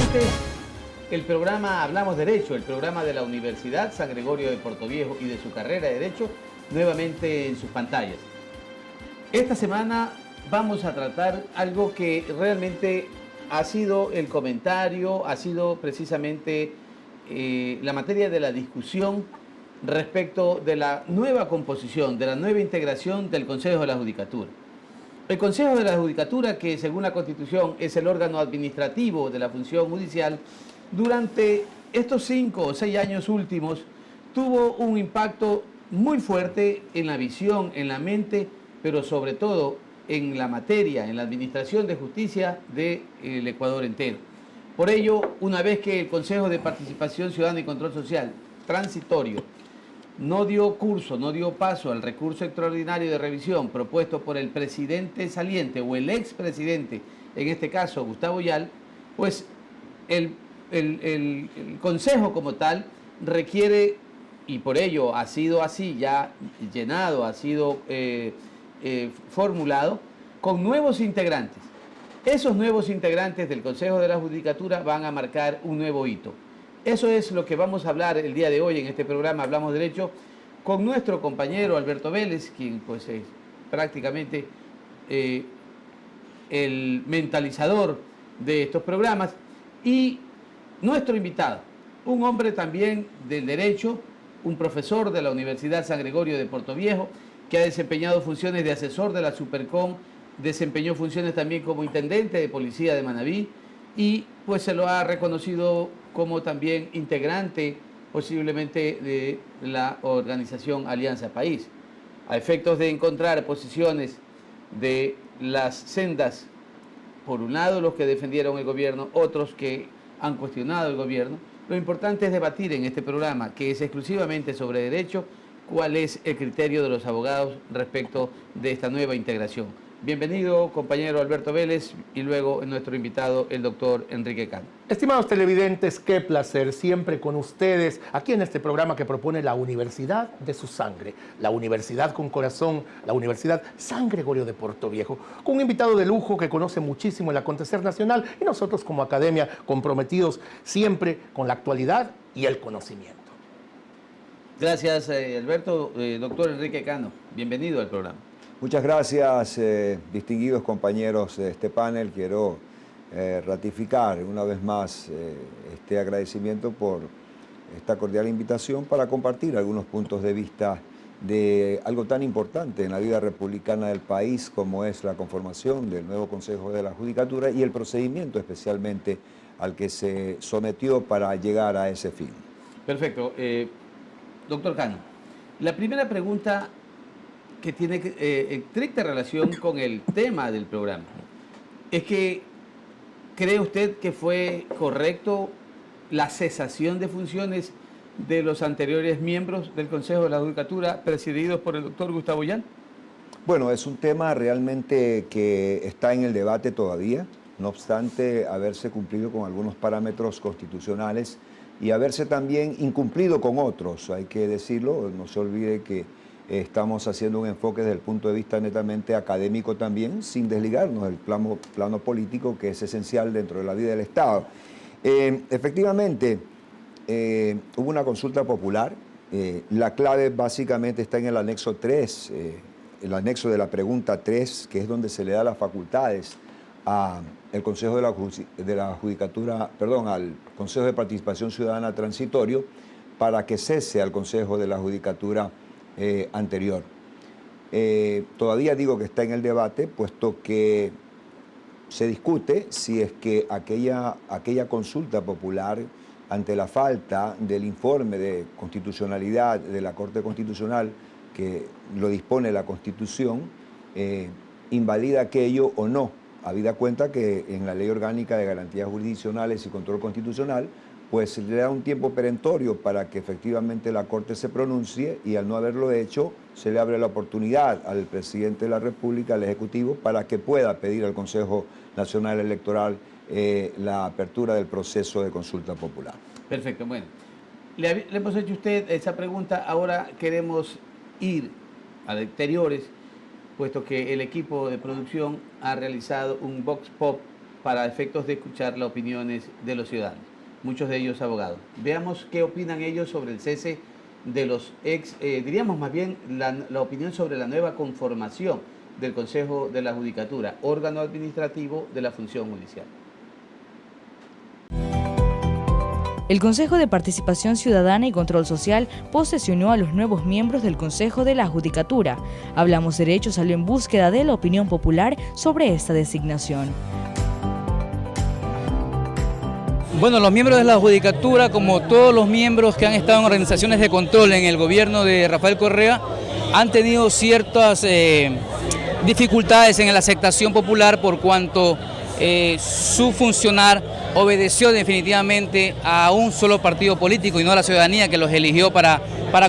nuevamente el programa Hablamos Derecho, el programa de la Universidad San Gregorio de Portoviejo y de su carrera de Derecho, nuevamente en sus pantallas. Esta semana vamos a tratar algo que realmente ha sido el comentario, ha sido precisamente la materia de la discusión respecto de la nueva composición, de la nueva integración del Consejo de la Judicatura. El Consejo de la Judicatura, que según la Constitución es el órgano administrativo de la función judicial, durante estos 5 o 6 años últimos tuvo un impacto muy fuerte en la visión, en la mente, pero sobre todo en la materia, en la administración de justicia del Ecuador entero. Por ello, una vez que el Consejo de Participación Ciudadana y Control Social, transitorio, no dio curso, no dio paso al recurso extraordinario de revisión propuesto por el presidente saliente o el expresidente, en este caso Gustavo Yal, pues el Consejo como tal requiere, y por ello ha sido así ya llenado, ha sido formulado, con nuevos integrantes. Esos nuevos integrantes del Consejo de la Judicatura van a marcar un nuevo hito. Eso es lo que vamos a hablar el día de hoy en este programa Hablamos Derecho con nuestro compañero Alberto Vélez, quien pues es prácticamente el mentalizador de estos programas, y nuestro invitado, un hombre también del derecho, un profesor de la Universidad San Gregorio de Portoviejo, que ha desempeñado funciones de asesor de la Supercom, desempeñó funciones también como intendente de policía de Manabí y pues se lo ha reconocido como también integrante posiblemente de la organización Alianza País. A efectos de encontrar posiciones de las sendas, por un lado los que defendieron el gobierno, otros que han cuestionado el gobierno, lo importante es debatir en este programa, que es exclusivamente sobre derecho, cuál es el criterio de los abogados respecto de esta nueva integración. Bienvenido, compañero Alberto Vélez, y luego nuestro invitado, el doctor Enrique Cano. Estimados televidentes, qué placer siempre con ustedes aquí en este programa que propone la Universidad de su sangre, la Universidad con corazón, la Universidad San Gregorio de Portoviejo, con un invitado de lujo que conoce muchísimo el acontecer nacional y nosotros como academia comprometidos siempre con la actualidad y el conocimiento. Gracias, Alberto. Doctor Enrique Cano, bienvenido al programa. Muchas gracias, distinguidos compañeros de este panel. Quiero ratificar una vez más este agradecimiento por esta cordial invitación para compartir algunos puntos de vista de algo tan importante en la vida republicana del país como es la conformación del nuevo Consejo de la Judicatura y el procedimiento especialmente al que se sometió para llegar a ese fin. Perfecto. Doctor Cano, la primera pregunta que tiene estricta relación con el tema del programa es que ¿cree usted que fue correcto la cesación de funciones de los anteriores miembros del Consejo de la Judicatura presididos por el doctor Gustavo Yal? Bueno, es un tema realmente que está en el debate todavía, no obstante haberse cumplido con algunos parámetros constitucionales y haberse también incumplido con otros, hay que decirlo, no se olvide que estamos haciendo un enfoque desde el punto de vista netamente académico también, sin desligarnos del plano político que es esencial dentro de la vida del Estado. Efectivamente, hubo una consulta popular. La clave básicamente está en el anexo 3, el anexo de la pregunta 3, que es donde se le da las facultades al Consejo de la Judicatura, perdón, al Consejo de Participación Ciudadana Transitorio para que cese al Consejo de la Judicatura anterior. Todavía digo que está en el debate, puesto que se discute si es que aquella consulta popular, ante la falta del informe de constitucionalidad de la Corte Constitucional, que lo dispone la Constitución, invalida aquello o no, habida cuenta que en la Ley Orgánica de Garantías Jurisdiccionales y Control Constitucional pues se le da un tiempo perentorio para que efectivamente la Corte se pronuncie y al no haberlo hecho se le abre la oportunidad al presidente de la República, al Ejecutivo, para que pueda pedir al Consejo Nacional Electoral la apertura del proceso de consulta popular. Perfecto, bueno. Le hemos hecho a usted esa pregunta, ahora queremos ir a exteriores, puesto que el equipo de producción ha realizado un vox pop para efectos de escuchar las opiniones de los ciudadanos, muchos de ellos abogados. Veamos qué opinan ellos sobre el cese de los diríamos más bien la opinión sobre la nueva conformación del Consejo de la Judicatura, órgano administrativo de la función judicial. El Consejo de Participación Ciudadana y Control Social posesionó a los nuevos miembros del Consejo de la Judicatura. Hablamos Derecho salió en búsqueda de la opinión popular sobre esta designación. Bueno, los miembros de la Judicatura, como todos los miembros que han estado en organizaciones de control en el gobierno de Rafael Correa, han tenido ciertas dificultades en la aceptación popular por cuanto su funcionar obedeció definitivamente a un solo partido político y no a la ciudadanía que los eligió para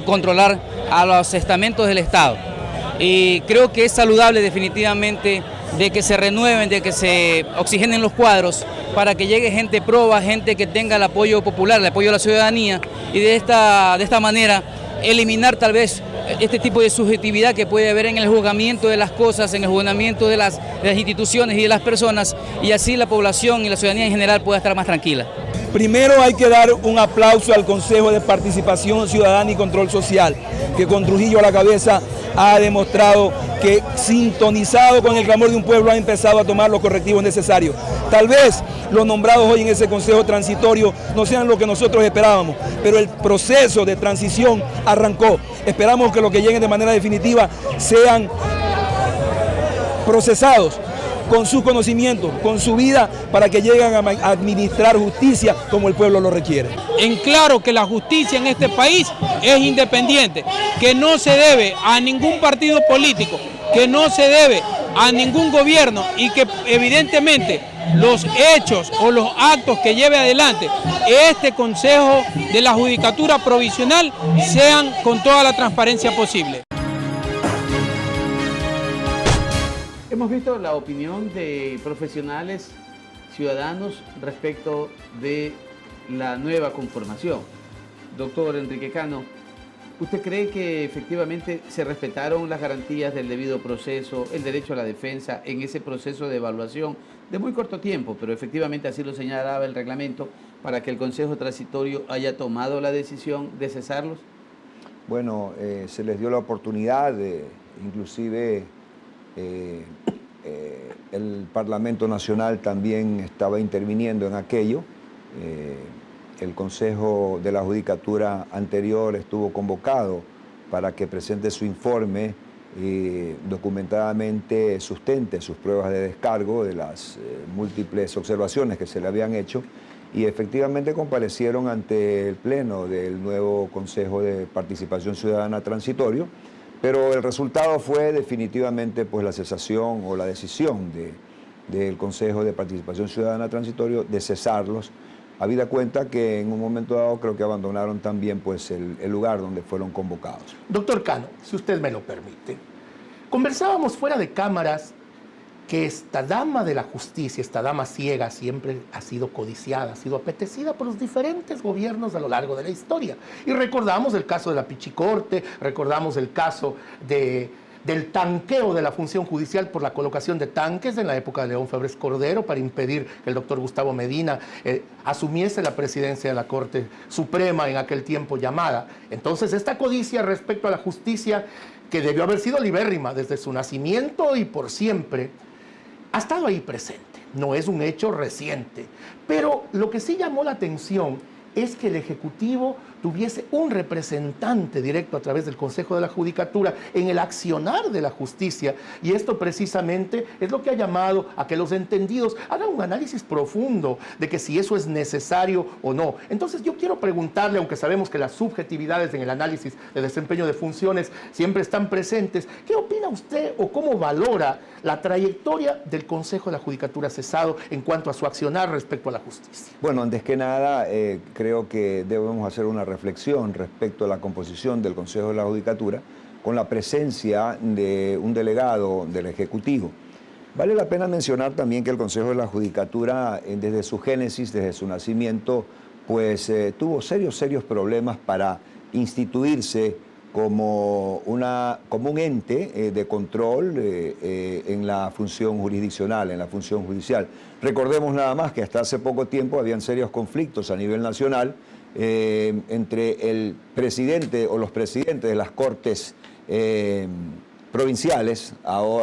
controlar a los estamentos del Estado. Y creo que es saludable definitivamente de que se renueven, de que se oxigenen los cuadros para que llegue gente proba, gente que tenga el apoyo popular, el apoyo de la ciudadanía y de esta manera eliminar tal vez este tipo de subjetividad que puede haber en el juzgamiento de las cosas, en el juzgamiento de las instituciones y de las personas, y así la población y la ciudadanía en general pueda estar más tranquila. Primero hay que dar un aplauso al Consejo de Participación Ciudadana y Control Social, que con Trujillo a la cabeza ha demostrado que, sintonizado con el clamor de un pueblo, ha empezado a tomar los correctivos necesarios. Tal vez los nombrados hoy en ese Consejo Transitorio no sean lo que nosotros esperábamos, pero el proceso de transición arrancó. Esperamos que los que lleguen de manera definitiva sean procesados con sus conocimientos, con su vida, para que lleguen a administrar justicia como el pueblo lo requiere. En claro que la justicia en este país es independiente, que no se debe a ningún partido político, que no se debe a ningún gobierno y que evidentemente los hechos o los actos que lleve adelante este Consejo de la Judicatura Provisional sean con toda la transparencia posible. Hemos visto la opinión de profesionales, ciudadanos, respecto de la nueva conformación. Doctor Enrique Cano, ¿usted cree que efectivamente se respetaron las garantías del debido proceso, el derecho a la defensa en ese proceso de evaluación de muy corto tiempo, pero efectivamente así lo señalaba el reglamento, para que el Consejo Transitorio haya tomado la decisión de cesarlos? Bueno, se les dio la oportunidad, inclusive el Parlamento Nacional también estaba interviniendo en aquello. El Consejo de la Judicatura anterior estuvo convocado para que presente su informe y documentadamente sustente sus pruebas de descargo de las múltiples observaciones que se le habían hecho, y efectivamente comparecieron ante el Pleno del nuevo Consejo de Participación Ciudadana Transitorio, pero el resultado fue definitivamente pues la cesación o la decisión del Consejo de Participación Ciudadana Transitorio de cesarlos, habida cuenta que en un momento dado creo que abandonaron también pues el lugar donde fueron convocados. Doctor Cano, si usted me lo permite, conversábamos fuera de cámaras que esta dama de la justicia, esta dama ciega, siempre ha sido codiciada, ha sido apetecida por los diferentes gobiernos a lo largo de la historia. Y recordamos el caso de la Pichicorte, recordamos el caso del tanqueo de la función judicial por la colocación de tanques en la época de León Febres Cordero para impedir que el doctor Gustavo Medina asumiese la presidencia de la Corte Suprema en aquel tiempo llamada. Entonces, esta codicia respecto a la justicia, que debió haber sido libérrima desde su nacimiento y por siempre, ha estado ahí presente. No es un hecho reciente, pero lo que sí llamó la atención es que el Ejecutivo tuviese un representante directo a través del Consejo de la Judicatura en el accionar de la justicia, y esto precisamente es lo que ha llamado a que los entendidos hagan un análisis profundo de que si eso es necesario o no. Entonces yo quiero preguntarle, aunque sabemos que las subjetividades en el análisis de desempeño de funciones siempre están presentes, ¿qué opina usted o cómo valora la trayectoria del Consejo de la Judicatura cesado en cuanto a su accionar respecto a la justicia? Bueno, antes que nada, creo que debemos hacer una reflexión respecto a la composición del Consejo de la Judicatura con la presencia de un delegado del Ejecutivo. Vale la pena mencionar también que el Consejo de la Judicatura, desde su génesis, desde su nacimiento, pues tuvo serios problemas para instituirse como un ente de control en la función jurisdiccional, en la función judicial. Recordemos nada más que hasta hace poco tiempo habían serios conflictos a nivel nacional entre el presidente o los presidentes de las Cortes provinciales,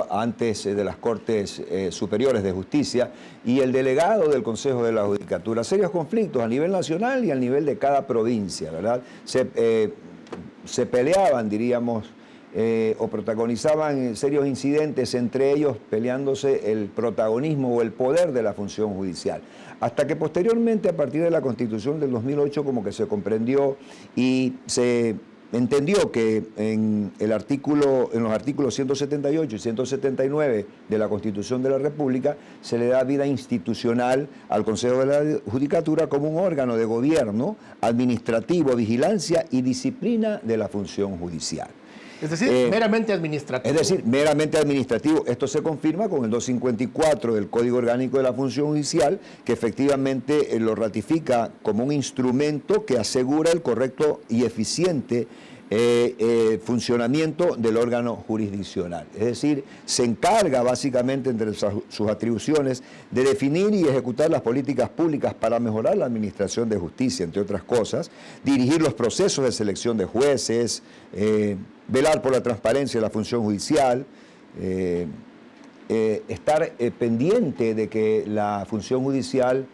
antes de las Cortes Superiores de Justicia, y el delegado del Consejo de la Judicatura. Serios conflictos a nivel nacional y a nivel de cada provincia, ¿verdad? Se peleaban, diríamos, o protagonizaban serios incidentes entre ellos, peleándose el protagonismo o el poder de la función judicial. Hasta que posteriormente, a partir de la Constitución del 2008, como que se comprendió y se entendió que en los artículos 178 y 179 de la Constitución de la República se le da vida institucional al Consejo de la Judicatura como un órgano de gobierno, administrativo, vigilancia y disciplina de la función judicial. Es decir, meramente administrativo. Es decir, meramente administrativo. Esto se confirma con el 254 del Código Orgánico de la Función Judicial, que efectivamente lo ratifica como un instrumento que asegura el correcto y eficiente funcionamiento del órgano jurisdiccional. Es decir, se encarga básicamente entre sus atribuciones de definir y ejecutar las políticas públicas para mejorar la administración de justicia, entre otras cosas, dirigir los procesos de selección de jueces, velar por la transparencia de la función judicial, estar pendiente de que la función judicial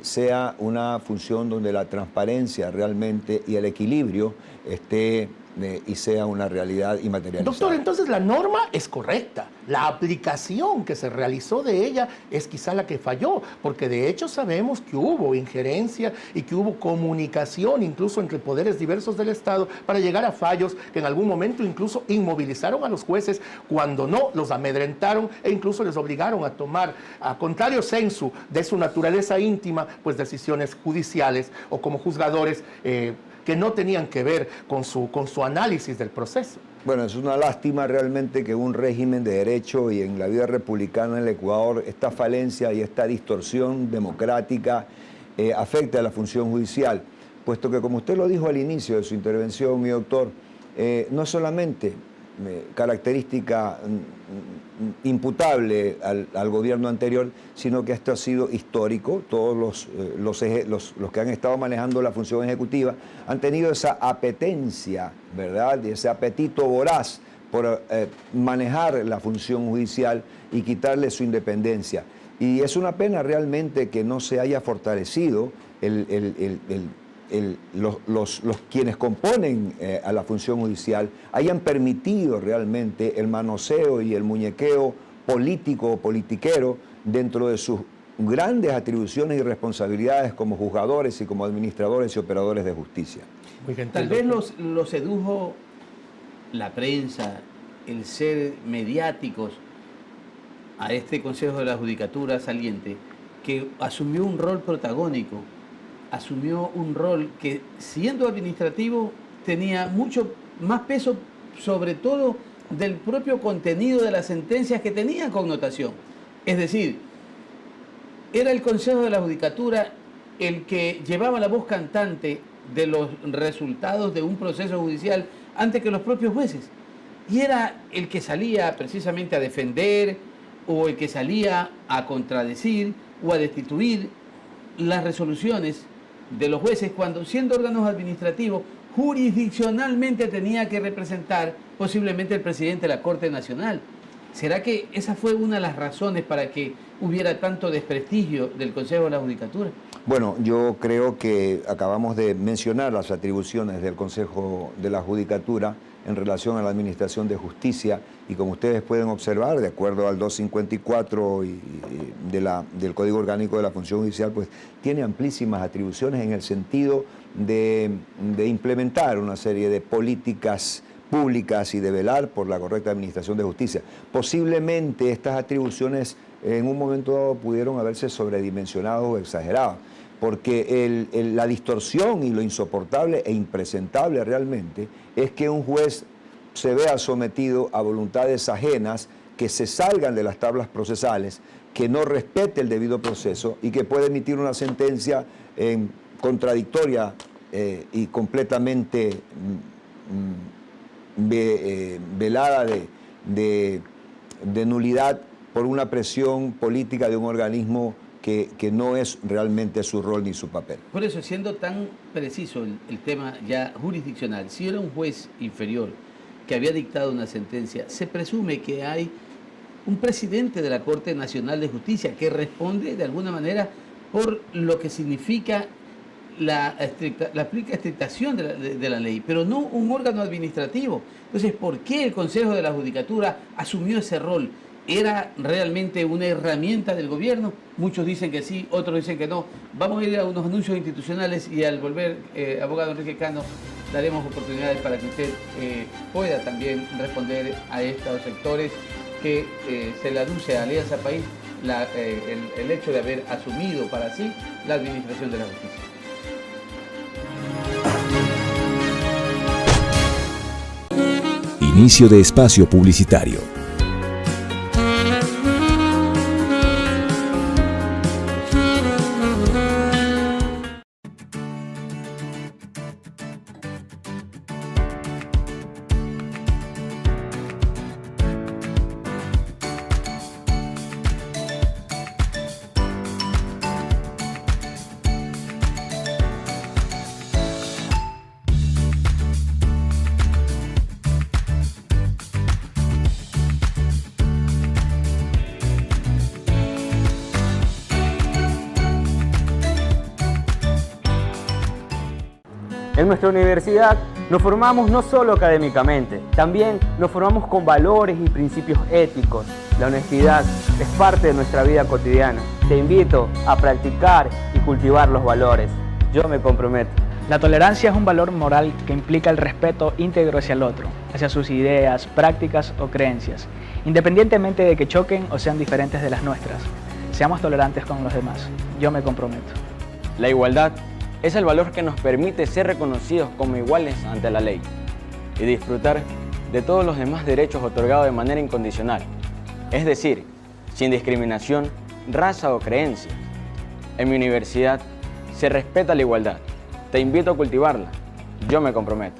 sea una función donde la transparencia realmente y el equilibrio esté y sea una realidad inmaterializada. Doctor, entonces la norma es correcta. La aplicación que se realizó de ella es quizá la que falló, porque de hecho sabemos que hubo injerencia y que hubo comunicación incluso entre poderes diversos del Estado para llegar a fallos que en algún momento incluso inmovilizaron a los jueces, cuando no, los amedrentaron e incluso les obligaron a tomar, a contrario sensu de su naturaleza íntima, pues decisiones judiciales o como juzgadores que no tenían que ver con su análisis del proceso. Bueno, es una lástima realmente que un régimen de derecho y en la vida republicana en el Ecuador esta falencia y esta distorsión democrática afecte a la función judicial, puesto que, como usted lo dijo al inicio de su intervención, mi doctor, no es solamente característica imputable al gobierno anterior, sino que esto ha sido histórico. Todos los que han estado manejando la función ejecutiva han tenido esa apetencia, ¿verdad? Y ese apetito voraz por manejar la función judicial y quitarle su independencia. Y es una pena realmente que no se haya fortalecido los quienes componen a la función judicial hayan permitido realmente el manoseo y el muñequeo político o politiquero dentro de sus grandes atribuciones y responsabilidades como juzgadores y como administradores y operadores de justicia. Tal vez los sedujo la prensa, el ser mediáticos a este Consejo de la Judicatura saliente, que asumió un rol protagónico, asumió un rol que, siendo administrativo, tenía mucho más peso, sobre todo del propio contenido de las sentencias que tenían connotación. Es decir, era el Consejo de la Judicatura el que llevaba la voz cantante de los resultados de un proceso judicial antes que los propios jueces. Y era el que salía precisamente a defender o el que salía a contradecir o a destituir las resoluciones de los jueces cuando, siendo órganos administrativos, jurisdiccionalmente tenía que representar posiblemente el presidente de la Corte Nacional. ¿Será que esa fue una de las razones para que hubiera tanto desprestigio del Consejo de la Judicatura? Bueno, yo creo que acabamos de mencionar las atribuciones del Consejo de la Judicatura en relación a la administración de justicia y, como ustedes pueden observar, de acuerdo al 254 del Código Orgánico de la Función Judicial, pues tiene amplísimas atribuciones en el sentido de implementar una serie de políticas públicas y de velar por la correcta administración de justicia. Posiblemente estas atribuciones en un momento dado pudieron haberse sobredimensionado o exagerado, porque la distorsión y lo insoportable e impresentable realmente es que un juez se vea sometido a voluntades ajenas que se salgan de las tablas procesales, que no respete el debido proceso y que puede emitir una sentencia contradictoria y completamente velada de nulidad por una presión política de un organismo que no es realmente su rol ni su papel. Por eso, siendo tan preciso el tema ya jurisdiccional, si era un juez inferior que había dictado una sentencia, se presume que hay un presidente de la Corte Nacional de Justicia que responde de alguna manera por lo que significa la estrictación de la ley, pero no un órgano administrativo. Entonces, ¿por qué el Consejo de la Judicatura asumió ese rol? ¿Era realmente una herramienta del gobierno? Muchos dicen que sí, otros dicen que no. Vamos a ir a unos anuncios institucionales y al volver, abogado Enrique Cano, daremos oportunidades para que usted pueda también responder a estos sectores que se le aduce a Alianza País el hecho de haber asumido para sí la administración de la justicia. Inicio de espacio publicitario. En nuestra universidad nos formamos no solo académicamente, también nos formamos con valores y principios éticos. La honestidad es parte de nuestra vida cotidiana. Te invito a practicar y cultivar los valores. Yo me comprometo. La tolerancia es un valor moral que implica el respeto íntegro hacia el otro, hacia sus ideas, prácticas o creencias, independientemente de que choquen o sean diferentes de las nuestras. Seamos tolerantes con los demás. Yo me comprometo. La igualdad es el valor que nos permite ser reconocidos como iguales ante la ley y disfrutar de todos los demás derechos otorgados de manera incondicional, es decir, sin discriminación, raza o creencia. En mi universidad se respeta la igualdad. Te invito a cultivarla. Yo me comprometo.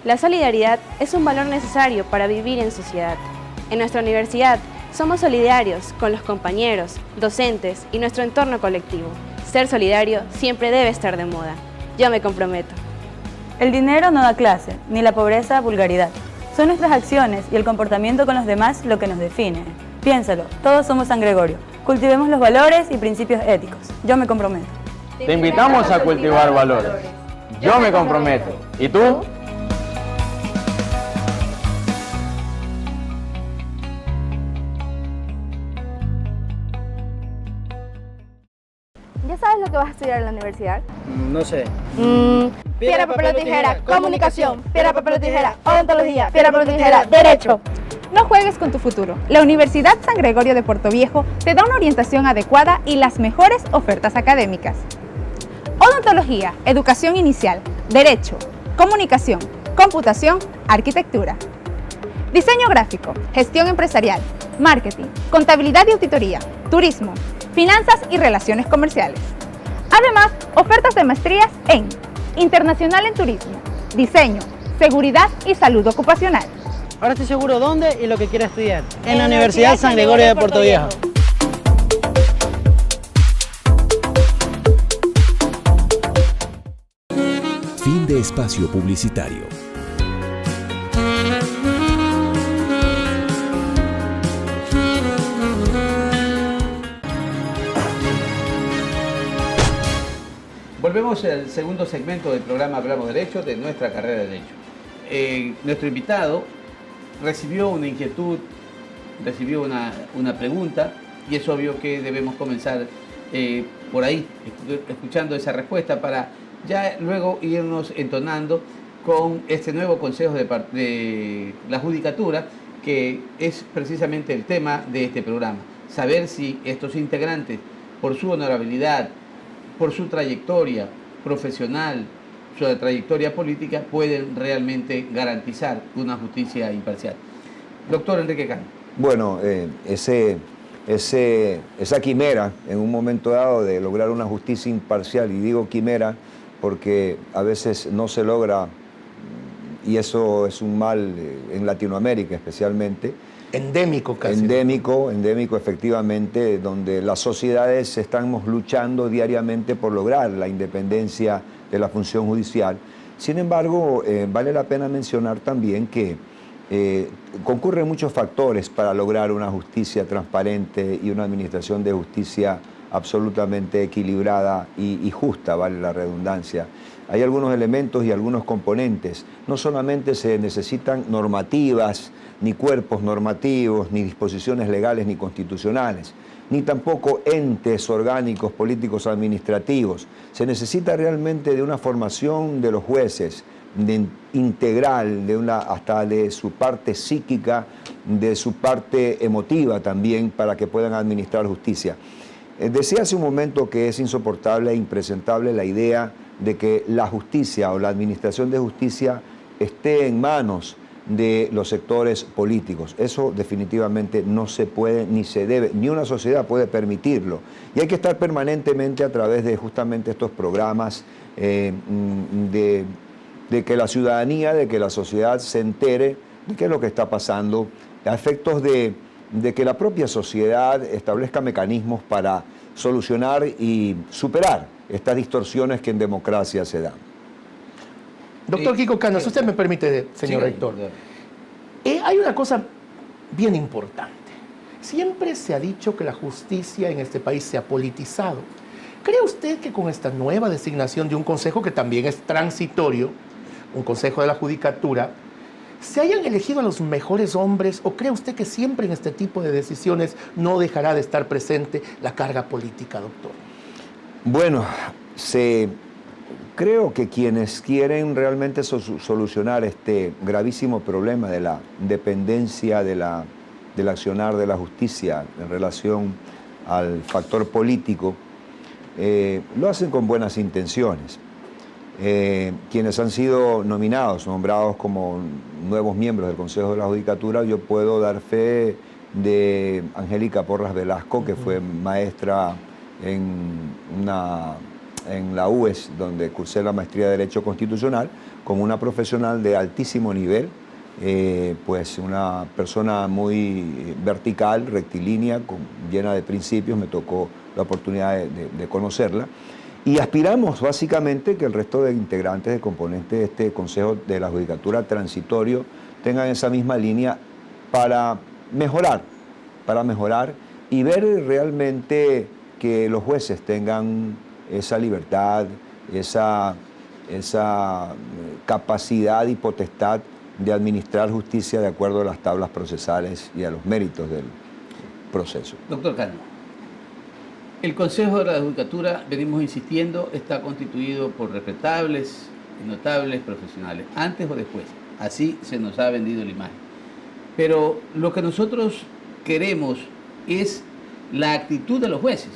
La solidaridad es un valor necesario para vivir en sociedad. En nuestra universidad somos solidarios con los compañeros, docentes y nuestro entorno colectivo. Ser solidario siempre debe estar de moda. Yo me comprometo. El dinero no da clase, ni la pobreza vulgaridad. Son nuestras acciones y el comportamiento con los demás lo que nos define. Piénsalo, todos somos San Gregorio. Cultivemos los valores y principios éticos. Yo me comprometo. Te invitamos a cultivar valores. Yo me comprometo. ¿Y tú? ¿Ya sabes lo que vas a estudiar en la universidad? No sé. Piedra, papel o tijera, comunicación. Piedra, papel o tijera, odontología. Piedra, papel o tijera, derecho. No juegues con tu futuro. La Universidad San Gregorio de Portoviejo te da una orientación adecuada y las mejores ofertas académicas. Odontología, educación inicial, derecho, comunicación, computación, arquitectura. Diseño gráfico, gestión empresarial, marketing, contabilidad y auditoría, turismo, finanzas y relaciones comerciales. Además, ofertas de maestrías en Internacional en Turismo, Diseño, Seguridad y Salud Ocupacional. Ahora estoy seguro dónde y lo que quiero estudiar. En la Universidad San Gregorio de Portoviejo. Fin de espacio publicitario. Volvemos al segundo segmento del programa Hablamos Derecho de nuestra carrera de Derecho. Nuestro invitado recibió una inquietud, recibió una pregunta y es obvio que debemos comenzar por ahí, escuchando esa respuesta para ya luego irnos entonando con este nuevo Consejo de la Judicatura, que es precisamente el tema de este programa. Saber si estos integrantes, por su honorabilidad, por su trayectoria profesional, su trayectoria política, pueden realmente garantizar una justicia imparcial. Doctor Enrique Cano. Bueno, esa quimera en un momento dado de lograr una justicia imparcial, y digo quimera porque a veces no se logra, y eso es un mal en Latinoamérica especialmente, endémico casi. Endémico efectivamente, donde las sociedades estamos luchando diariamente por lograr la independencia de la función judicial. Sin embargo, vale la pena mencionar también que concurren muchos factores para lograr una justicia transparente y una administración de justicia absolutamente equilibrada y justa, vale la redundancia. Hay algunos elementos y algunos componentes. No solamente se necesitan normativas, ni cuerpos normativos, ni disposiciones legales ni constitucionales, ni tampoco entes orgánicos políticos administrativos. Se necesita realmente de una formación de los jueces, integral, hasta de su parte psíquica, de su parte emotiva también, para que puedan administrar justicia. Decía hace un momento que es insoportable e impresentable la idea de que la justicia o la administración de justicia esté en manos de los sectores políticos. Eso definitivamente no se puede ni se debe, ni una sociedad puede permitirlo. Y hay que estar permanentemente a través de justamente estos programas de que la ciudadanía, de que la sociedad se entere de qué es lo que está pasando, a efectos de que la propia sociedad establezca mecanismos para solucionar y superar estas distorsiones que en democracia se dan. Doctor Kiko Canas, si usted me permite, señor rector, hay una cosa bien importante. Siempre se ha dicho que la justicia en este país se ha politizado. ¿Cree usted que con esta nueva designación de un consejo, que también es transitorio, un consejo de la judicatura, se hayan elegido a los mejores hombres, o cree usted que siempre en este tipo de decisiones no dejará de estar presente la carga política, doctor? Bueno, creo que quienes quieren realmente solucionar este gravísimo problema de la dependencia del accionar de la justicia en relación al factor político, lo hacen con buenas intenciones. Quienes han sido nombrados como nuevos miembros del Consejo de la Judicatura, yo puedo dar fe de Angélica Porras Velasco, que fue maestra en la UES, donde cursé la maestría de Derecho Constitucional, como una profesional de altísimo nivel, pues una persona muy vertical, rectilínea, llena de principios. Me tocó la oportunidad de conocerla. Y aspiramos básicamente que el resto de integrantes, de componentes de este Consejo de la Judicatura transitorio, tengan esa misma línea para mejorar y ver realmente que los jueces tengan esa libertad, esa capacidad y potestad de administrar justicia de acuerdo a las tablas procesales y a los méritos del proceso. Doctor Cano, el Consejo de la Judicatura, venimos insistiendo, está constituido por respetables y notables profesionales, antes o después. Así se nos ha vendido la imagen. Pero lo que nosotros queremos es la actitud de los jueces,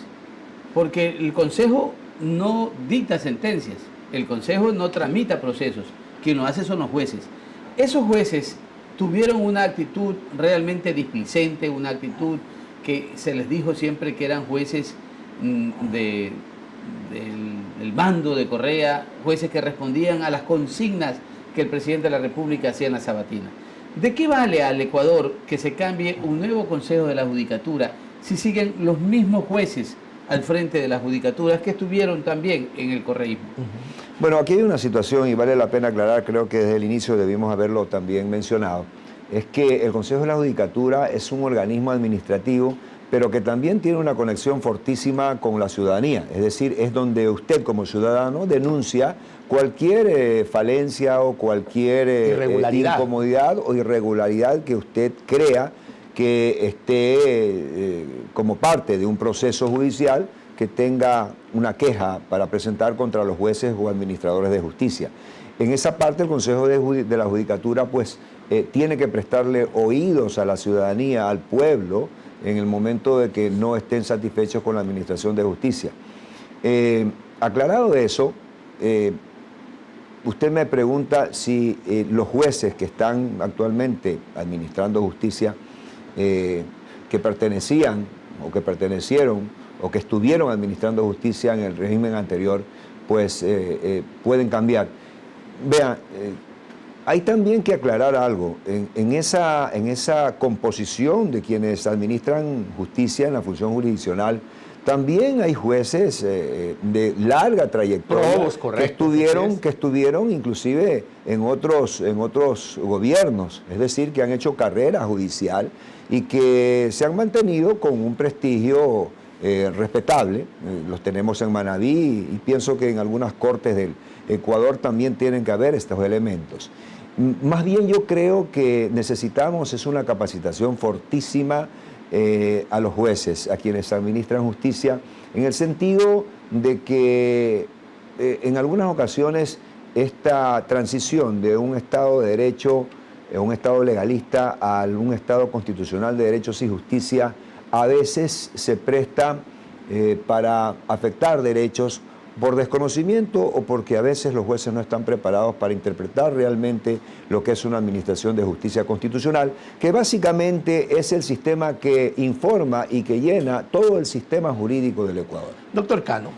porque el Consejo no dicta sentencias, el Consejo no tramita procesos, quien lo hace son los jueces. Esos jueces tuvieron una actitud realmente displicente, una actitud que se les dijo siempre que eran jueces del bando de Correa, jueces que respondían a las consignas que el presidente de la República hacía en la sabatina. ¿De qué vale al Ecuador que se cambie un nuevo Consejo de la Judicatura si siguen los mismos jueces al frente de las judicaturas que estuvieron también en el correísmo? Bueno, aquí hay una situación y vale la pena aclarar, creo que desde el inicio debimos haberlo también mencionado, es que el Consejo de la Judicatura es un organismo administrativo, pero que también tiene una conexión fortísima con la ciudadanía. Es decir, es donde usted como ciudadano denuncia cualquier falencia o cualquier incomodidad o irregularidad que usted crea que esté como parte de un proceso judicial, que tenga una queja para presentar contra los jueces o administradores de justicia. En esa parte el Consejo de la Judicatura pues tiene que prestarle oídos a la ciudadanía, al pueblo, en el momento de que no estén satisfechos con la administración de justicia. Aclarado eso, usted me pregunta si los jueces que están actualmente administrando justicia, que pertenecían o que pertenecieron o que estuvieron administrando justicia en el régimen anterior, pues pueden cambiar. Vean, Hay también que aclarar algo. En esa composición de quienes administran justicia en la función jurisdiccional, también hay jueces de larga trayectoria que estuvieron inclusive en otros gobiernos, es decir, que han hecho carrera judicial y que se han mantenido con un prestigio respetable. Los tenemos en Manabí y pienso que en algunas cortes del Ecuador también tienen que haber estos elementos. Más bien yo creo que necesitamos es una capacitación fortísima a los jueces, a quienes administran justicia, en el sentido de que en algunas ocasiones esta transición de un Estado de Derecho, un Estado legalista, a un Estado constitucional de derechos y justicia, a veces se presta para afectar derechos por desconocimiento o porque a veces los jueces no están preparados para interpretar realmente lo que es una administración de justicia constitucional, que básicamente es el sistema que informa y que llena todo el sistema jurídico del Ecuador. Doctor Cano,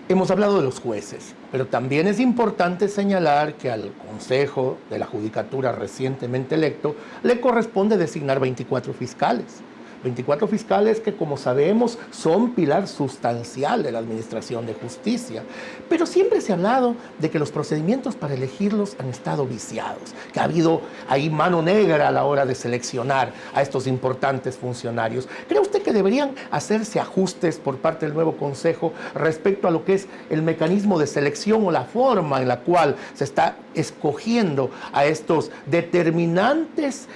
hemos hablado de los jueces, pero también es importante señalar que al Consejo de la Judicatura recientemente electo le corresponde designar 24 fiscales. 24 fiscales que, como sabemos, son pilar sustancial de la administración de justicia. Pero siempre se ha hablado de que los procedimientos para elegirlos han estado viciados, que ha habido ahí mano negra a la hora de seleccionar a estos importantes funcionarios. ¿Cree usted que deberían hacerse ajustes por parte del nuevo Consejo respecto a lo que es el mecanismo de selección o la forma en la cual se está escogiendo a estos determinantes,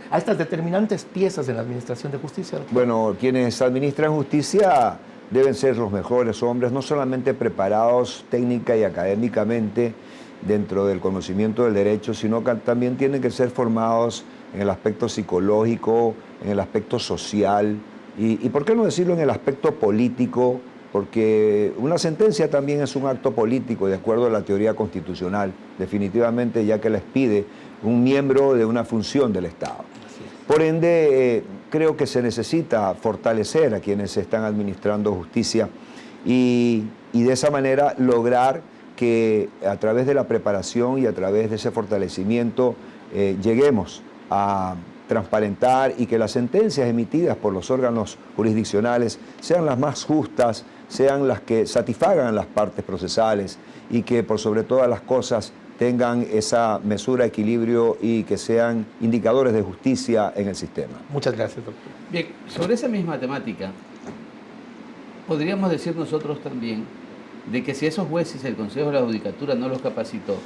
a estas determinantes piezas en la administración de justicia? Bueno, quienes administran justicia deben ser los mejores hombres, no solamente preparados técnica y académicamente dentro del conocimiento del derecho, sino que también tienen que ser formados en el aspecto psicológico, en el aspecto social y ¿por qué no decirlo en el aspecto político? Porque una sentencia también es un acto político, de acuerdo a la teoría constitucional, definitivamente, ya que les pide un miembro de una función del Estado. Por ende, creo que se necesita fortalecer a quienes están administrando justicia y de esa manera lograr que a través de la preparación y a través de ese fortalecimiento lleguemos a transparentar y que las sentencias emitidas por los órganos jurisdiccionales sean las más justas, sean las que satisfagan las partes procesales y que por sobre todas las cosas tengan esa mesura, equilibrio y que sean indicadores de justicia en el sistema. Muchas gracias, doctor. Bien, sobre esa misma temática, podríamos decir nosotros también de que si esos jueces el Consejo de la Judicatura no los capacitó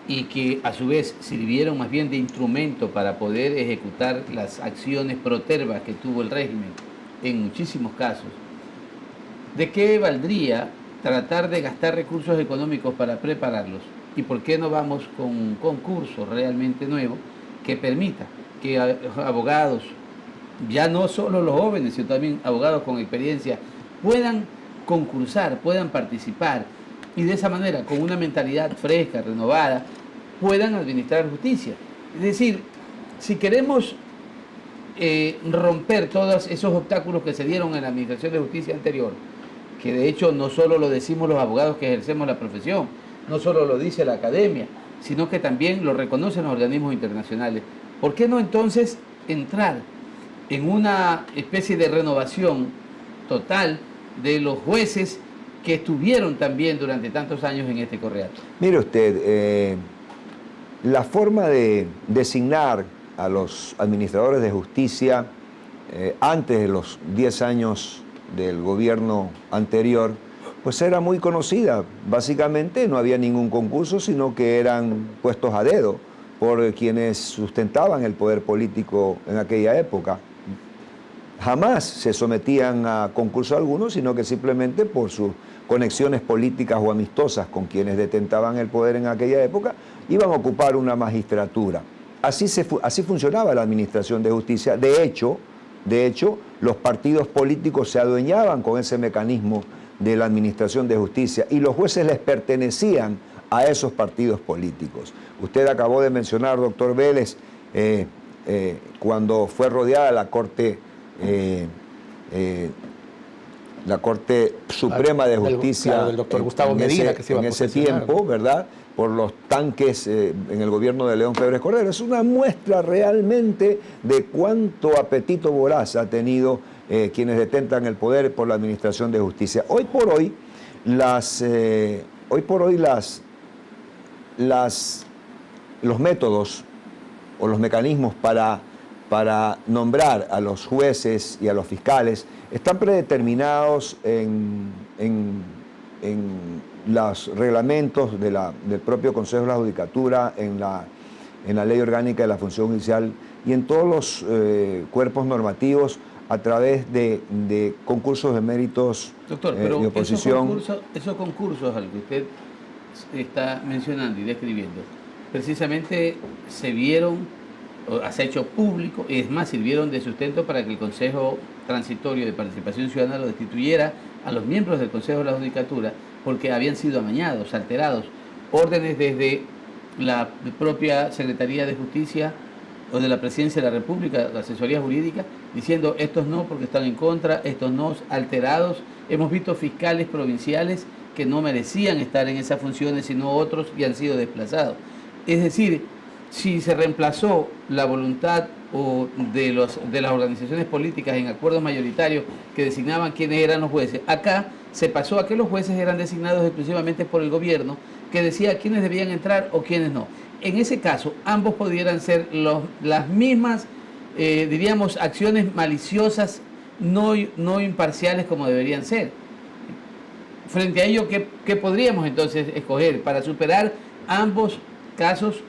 y que a su vez sirvieron más bien de instrumento para poder ejecutar las acciones protervas que tuvo el régimen en muchísimos casos, ¿de qué valdría tratar de gastar recursos económicos para prepararlos? ¿Y por qué no vamos con un concurso realmente nuevo que permita que abogados, ya no solo los jóvenes, sino también abogados con experiencia, puedan concursar, puedan participar y de esa manera, con una mentalidad fresca, renovada, puedan administrar justicia? Es decir, si queremos romper todos esos obstáculos que se dieron en la administración de justicia anterior, que de hecho no solo lo decimos los abogados que ejercemos la profesión, no solo lo dice la academia, sino que también lo reconocen los organismos internacionales. ¿Por qué no entonces entrar en una especie de renovación total de los jueces que estuvieron también durante tantos años en este correato? Mire usted, la forma de designar a los administradores de justicia antes de los 10 años del gobierno anterior, pues era muy conocida. Básicamente no había ningún concurso, sino que eran puestos a dedo por quienes sustentaban el poder político en aquella época. Jamás se sometían a concurso alguno, sino que simplemente por sus conexiones políticas o amistosas con quienes detentaban el poder en aquella época, iban a ocupar una magistratura. Así funcionaba la administración de justicia. De hecho, los partidos políticos se adueñaban con ese mecanismo de la administración de justicia y los jueces les pertenecían a esos partidos políticos. Usted acabó de mencionar, doctor Vélez, cuando fue rodeada la Corte la Corte Suprema de Justicia del doctor Gustavo Medina, que se iba a en ese posesionar. tiempo, ¿verdad?, por los tanques en el gobierno de León Febres Cordero. Es una muestra realmente de cuánto apetito voraz ha tenido quienes detentan el poder por la administración de justicia. Hoy por hoy, los métodos o los mecanismos para nombrar a los jueces y a los fiscales están predeterminados en los reglamentos del propio Consejo de la Judicatura, en la Ley Orgánica de la Función Judicial y en todos los cuerpos normativos a través de concursos de méritos. Doctor, pero de oposición. Esos concursos al que usted está mencionando y describiendo, precisamente se ha hecho público, y es más, sirvieron de sustento para que el Consejo Transitorio de Participación Ciudadana lo destituyera a los miembros del Consejo de la Judicatura porque habían sido amañados, alterados, órdenes desde la propia Secretaría de Justicia o de la Presidencia de la República, la asesoría jurídica, diciendo estos no porque están en contra, estos no, alterados. Hemos visto fiscales provinciales que no merecían estar en esas funciones, sino otros y han sido desplazados. Es decir, si se reemplazó la voluntad de las organizaciones políticas en acuerdos mayoritarios que designaban quiénes eran los jueces, acá se pasó a que los jueces eran designados exclusivamente por el gobierno, que decía quiénes debían entrar o quiénes no. En ese caso, ambos pudieran ser las mismas, diríamos, acciones maliciosas, no imparciales como deberían ser. Frente a ello, ¿qué podríamos entonces escoger para superar ambos casos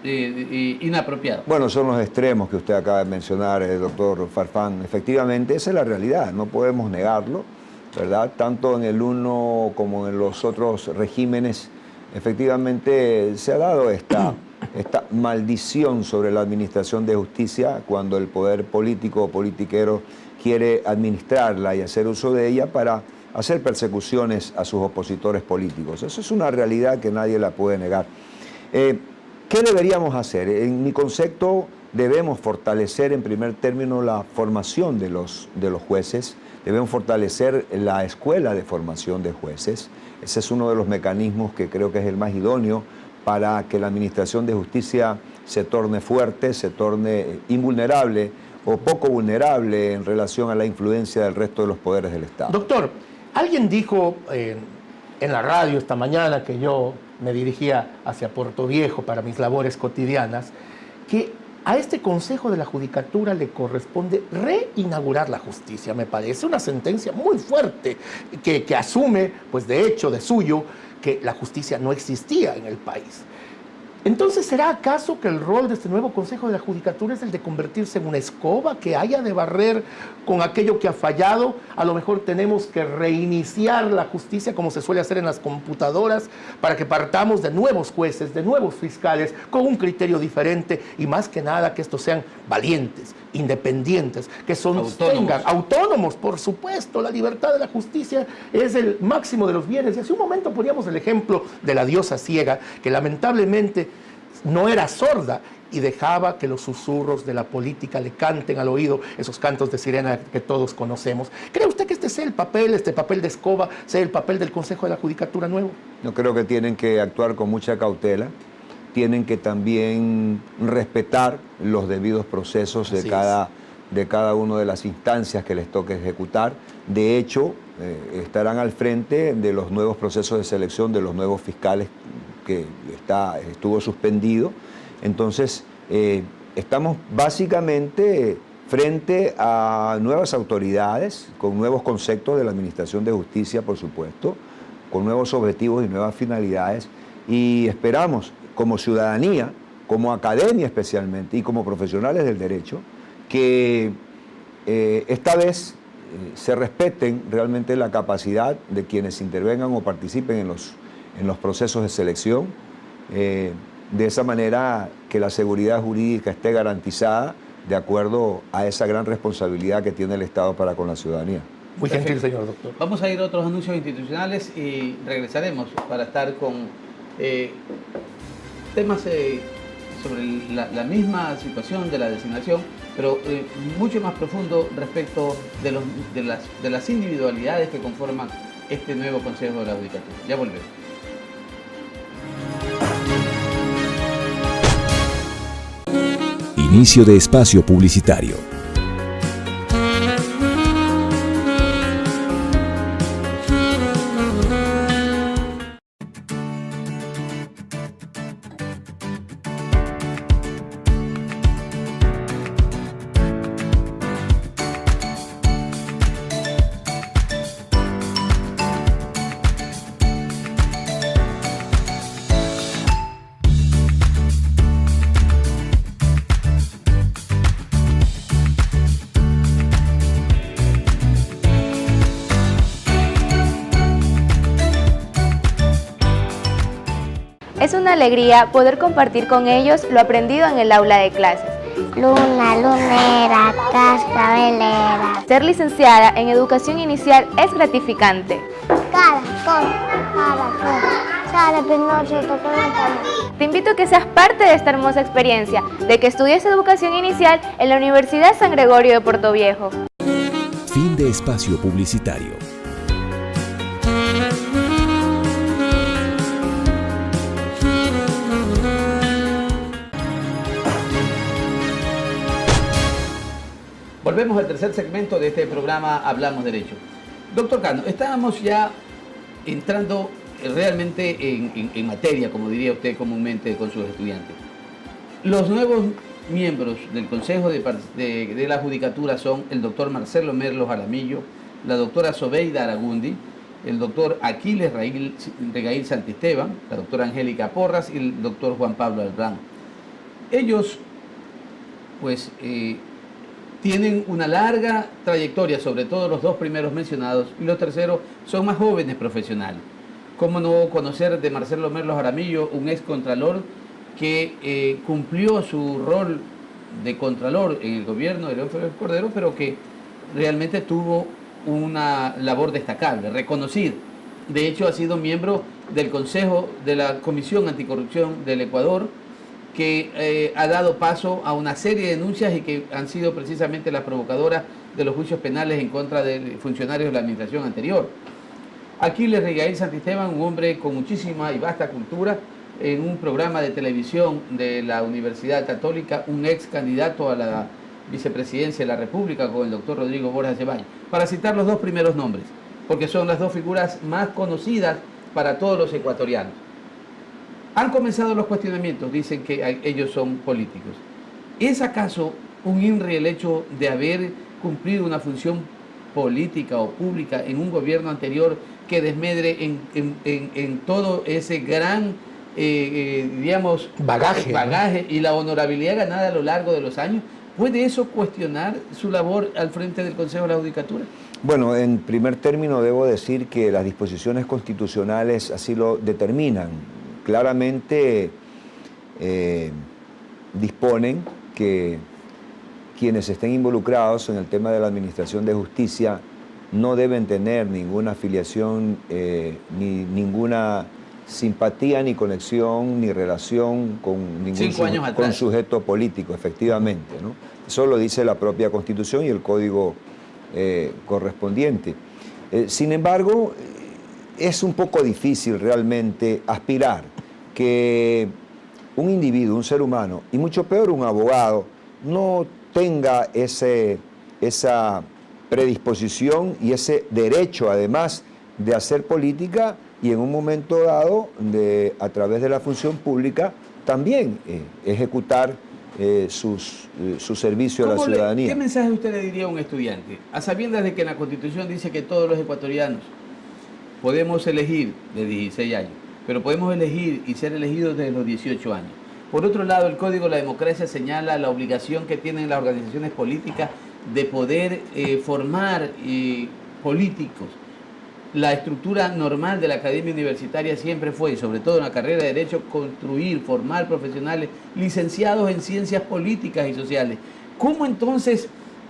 inapropiados? Bueno, son los extremos que usted acaba de mencionar, doctor Farfán. Efectivamente, esa es la realidad, no podemos negarlo, ¿verdad? Tanto en el uno como en los otros regímenes, efectivamente se ha dado esta maldición sobre la administración de justicia cuando el poder político o politiquero quiere administrarla y hacer uso de ella para hacer persecuciones a sus opositores políticos. Eso es una realidad que nadie la puede negar. ¿Qué deberíamos hacer? En mi concepto, debemos fortalecer en primer término la formación de los jueces, debemos fortalecer la escuela de formación de jueces. Ese es uno de los mecanismos que creo que es el más idóneo para que la administración de justicia se torne fuerte, se torne invulnerable o poco vulnerable en relación a la influencia del resto de los poderes del Estado. Doctor, alguien dijo en la radio esta mañana que yo me dirigía hacia Puerto Viejo para mis labores cotidianas, que a este Consejo de la Judicatura le corresponde reinaugurar la justicia. Me parece una sentencia muy fuerte que asume, pues de hecho, de suyo, que la justicia no existía en el país. Entonces, ¿será acaso que el rol de este nuevo Consejo de la Judicatura es el de convertirse en una escoba que haya de barrer con aquello que ha fallado? A lo mejor tenemos que reiniciar la justicia como se suele hacer en las computadoras para que partamos de nuevos jueces, de nuevos fiscales, con un criterio diferente y más que nada que estos sean valientes, independientes, que tengan autónomos, por supuesto. La libertad de la justicia es el máximo de los bienes. Y hace un momento poníamos el ejemplo de la diosa ciega, que lamentablemente no era sorda y dejaba que los susurros de la política le canten al oído esos cantos de sirena que todos conocemos. ¿Cree usted que este papel de escoba, sea el papel del Consejo de la Judicatura nuevo? Yo creo que tienen que actuar con mucha cautela, tienen que también respetar los debidos procesos de cada una de las instancias que les toque ejecutar. De hecho, estarán al frente de los nuevos procesos de selección de los nuevos fiscales que estuvo suspendido. Entonces, estamos básicamente frente a nuevas autoridades, con nuevos conceptos de la administración de justicia, por supuesto, con nuevos objetivos y nuevas finalidades, y esperamos, como ciudadanía, como academia especialmente, y como profesionales del derecho, que esta vez se respeten realmente la capacidad de quienes intervengan o participen en los procesos de selección, de esa manera que la seguridad jurídica esté garantizada de acuerdo a esa gran responsabilidad que tiene el Estado para con la ciudadanía. Muy gentil, señor doctor. Vamos a ir a otros anuncios institucionales y regresaremos para estar con temas sobre la misma situación de la designación pero mucho más profundo respecto de las individualidades que conforman este nuevo Consejo de la Judicatura. Ya volvemos. Inicio de espacio publicitario. Es una alegría poder compartir con ellos lo aprendido en el aula de clases. Luna, lunera, cascabelera. Ser licenciada en educación inicial es gratificante. Caracol, sale Pinocho, tocó la palma. Te invito a que seas parte de esta hermosa experiencia, de que estudies educación inicial en la Universidad San Gregorio de Portoviejo. Fin de espacio publicitario. Volvemos al tercer segmento de este programa Hablamos Derecho. Doctor Cano, estábamos ya entrando realmente en materia, como diría usted comúnmente con sus estudiantes. Los nuevos miembros del Consejo de la Judicatura son el doctor Marcelo Merlos Jaramillo, la doctora Sobeida Aragundi, el doctor Aquiles Regail Santisteban, la doctora Angélica Porras y el doctor Juan Pablo Albrán. Ellos, pues, tienen una larga trayectoria, sobre todo los dos primeros mencionados, y los terceros son más jóvenes profesionales. ¿Cómo no conocer de Marcelo Merlos Jaramillo, un ex contralor que cumplió su rol de contralor en el gobierno de León Febres Cordero, pero que realmente tuvo una labor destacable, reconocida? De hecho, ha sido miembro del Consejo de la Comisión Anticorrupción del Ecuador, que ha dado paso a una serie de denuncias y que han sido precisamente las provocadoras de los juicios penales en contra de funcionarios de la administración anterior. Aquiles Regail Santisteban, un hombre con muchísima y vasta cultura, en un programa de televisión de la Universidad Católica, un ex candidato a la vicepresidencia de la República con el doctor Rodrigo Borja Ceballos, para citar los dos primeros nombres, porque son las dos figuras más conocidas para todos los ecuatorianos. Han comenzado los cuestionamientos, dicen que ellos son políticos. ¿Es acaso un INRI el hecho de haber cumplido una función política o pública en un gobierno anterior que desmedre en todo ese gran, digamos, bagaje y la honorabilidad ganada a lo largo de los años? ¿Puede eso cuestionar su labor al frente del Consejo de la Judicatura? Bueno, en primer término debo decir que las disposiciones constitucionales así lo determinan. Claramente disponen que quienes estén involucrados en el tema de la administración de justicia no deben tener ninguna afiliación, ni ninguna simpatía, ni conexión, ni relación con ningún sujeto político, efectivamente, ¿no? Eso lo dice la propia Constitución y el Código correspondiente. Sin embargo, es un poco difícil realmente aspirar que un individuo, un ser humano, y mucho peor un abogado, no tenga esa predisposición y ese derecho, además, de hacer política y en un momento dado, a través de la función pública, también ejecutar su servicio a la ciudadanía. ¿Qué mensaje usted le diría a un estudiante, a sabiendas de que en la Constitución dice que todos los ecuatorianos podemos elegir de 16 años, pero podemos elegir y ser elegidos desde los 18 años? Por otro lado, el Código de la Democracia señala la obligación que tienen las organizaciones políticas de poder formar políticos. La estructura normal de la academia universitaria siempre fue, y sobre todo en la carrera de Derecho, construir, formar profesionales licenciados en ciencias políticas y sociales. ¿Cómo entonces